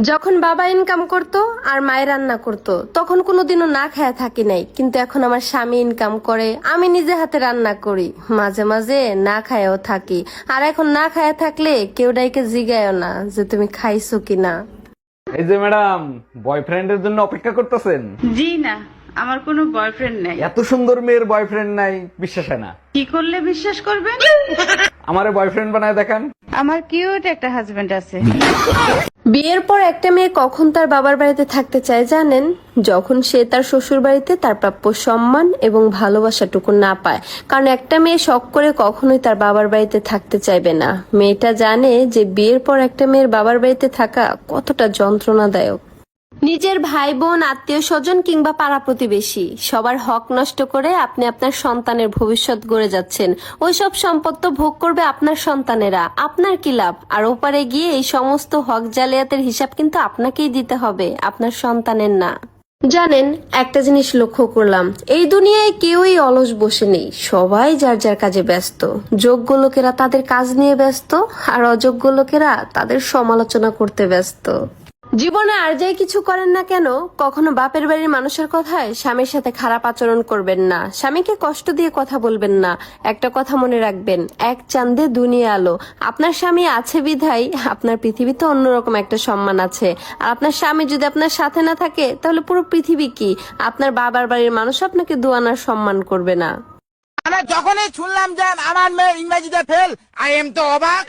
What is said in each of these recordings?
যখন বাবা ইনকাম করতো আর মায়ের রান্না করতো তখন কোনোদিনও না খায়া থাকি নাই, কিন্তু এখন আমার স্বামী ইনকাম করে, আমি নিজে হাতে রান্না করি, মাঝে মাঝে না খায়াও থাকি। আর এখন না খায়া থাকলে কেউ ডাইকে জিগায়ও না যে তুমি খাইছো কিনা। এই যে ম্যাডাম, বয়ফ্রেন্ডের জন্য অপেক্ষা করতেছেন? জি না, আমার কোনো বয়ফ্রেন্ড নাই। এত সুন্দর মেয়ের বয়ফ্রেন্ড নাই, বিশ্বাস হয় না। কি করলে বিশ্বাস করবেন? আমারে বয়ফ্রেন্ড বানায় দেখান। আমার কিউট একটা হাজবেন্ড আছে। বিয়ের পর একটা মেয়ে কখন তার বাবার বাড়িতে থাকতে চায় জানেন? যখন সে তার শ্বশুর বাড়িতে তার প্রাপ্য সম্মান এবং ভালোবাসাটুকু না পায়। কারণ একটা মেয়ে শখ করে কখনোই তার বাবার বাড়িতে থাকতে চাইবে না। মেয়েটা জানে যে বিয়ের পর একটা মেয়ের বাবার বাড়িতে থাকা কতটা যন্ত্রণাদায়ক। নিজের ভাই বোন, আত্মীয় স্বজন কিংবা পাড়া প্রতিবেশী সবার হক নষ্ট করে আপনি আপনার সন্তানের ভবিষ্যৎ গড়ে যাচ্ছেন। ওইসব সম্পদ তো ভোগ করবে আপনার সন্তানেরা, আপনার কি লাভ? আর ওপারে গিয়ে এই সমস্ত হক জালিয়াতের হিসাব কিন্তু আপনাকেই দিতে হবে, আপনার সন্তানের না। জানেন, একটা জিনিস লক্ষ্য করলাম, এই দুনিয়ায় কেউই অলস বসে নেই, সবাই যার যার কাজে ব্যস্ত। যোগ্য লোকেরা তাদের কাজ নিয়ে ব্যস্ত, আর অযোগ্য লোকেরা তাদের সমালোচনা করতে ব্যস্ত। জীবনে আর যাই কিছু করেন না কেন, কখনো বাপের বাড়ির মানুষের কথায় স্বামীর সাথে খারাপ আচরণ করবেন না, স্বামীকে কষ্ট দিয়ে কথা বলবেন না। একটা কথা মনে রাখবেন, এক চাঁদে দুনিয়া আলো। আপনার স্বামী আছে বিধায় আপনার পৃথিবীতে অন্যরকম একটা সম্মান আছে। আর আপনার স্বামী যদি আপনার সাথে না থাকে তাহলে পুরো পৃথিবী কি, আপনার বাবার বাড়ির মানুষ আপনাকে দুয়ানার সম্মান করবে না। মানে যখনই শুনলাম যে আমার মেয়ে ইংরেজিতে ফেল, আই এম তো অবাক।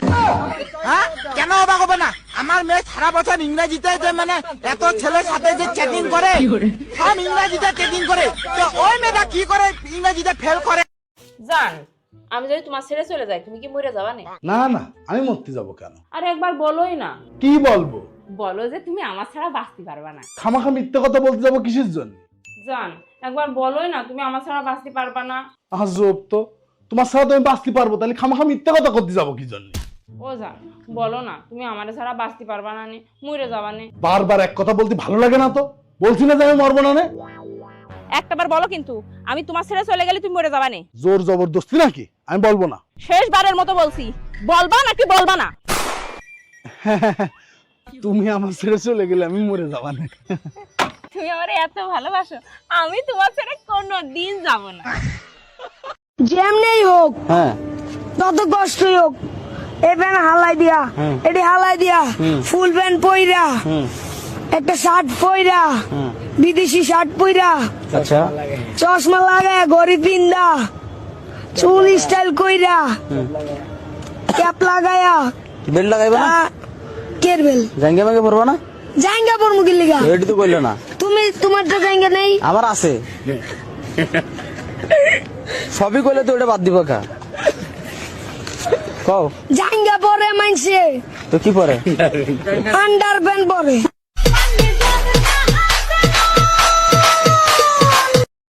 হ্যাঁ, কেন অবাক হবে না? আমার মেয়ে সারা বছর ইংরেজিতে যে মানে এত ছেলের সাথে যে চ্যাটিং করে, সব ইংরেজিতে চ্যাটিং করে, তো ওই মেয়েটা কি করে ইংরেজিতে ফেল করে? জান, আমি যদি তোমার ছেড়ে চলে যাই তুমি কি মরে যাবা না? না না, আমি মরতে যাব কেন? আরে একবার বলোই না। কি বলবো? বলো যে তুমি আমার ছাড়া বাঁচতে পারবা না। খামাখা মিথ্যে কথা বলতে যাবো কিসের জন্য? জান, একবার বলোই না তুমি আমার ছাড়া বাঁচতে পারবা না। আজব তো, তোমার সাথে আমি বাঁচতে পারবো, তাহলে খামাখা মিথ্যে কথা করতে যাবো কি জন্য? ও জান, বলো না তুমি আমার ছাড়া বাঁচতে পারবা না, মরে যাবা না। বারবার এক কথা বলতে ভালো লাগে না তো? বলছি না যে আমি মরবো না। একটাবার বলো কিন্তু, আমি তোমার ছেড়ে চলে গেলে তুমি মরে যাবা না। জোর জবরদস্তি নাকি? আমি বলবো না। শেষবারের মতো বলছি, বলবা নাকি বলবা না? তুমি আমার ছেড়ে চলে গেলে আমি মরে যাবা না। তুমি আমার এত ভালোবাসো, আমি তোমার ছেড়ে কোনোদিন যাব না। যেমনি হোক, তত কষ্টই হোক, এই প্যান্ট হালাই দিয়া, এটি হালাই দিয়া, ফুল প্যান্ট পইরা, একটা শার্ট পইরা, বিদেশি শার্ট পইরা, আচ্ছা চশমা লাগায়, ঘড়ি পিন্দা, চুল স্টাইল কইরা, ক্যাপ লাগায়া, বেল লাগাইবা না? কের বেল জাঙ্গা মাঙ্গে পরবা না? জাঙ্গা পরমু কি লিগা? এটি তো কইলো না। তুমি, তোমার তো জাঙ্গা নেই। আমার আছে। সবই কইলে তো ওটা বাদ দিবা কা? কও জাঙ্গা পরে মানছে তো কি পরে? আন্ডার প্যান্ট পরে।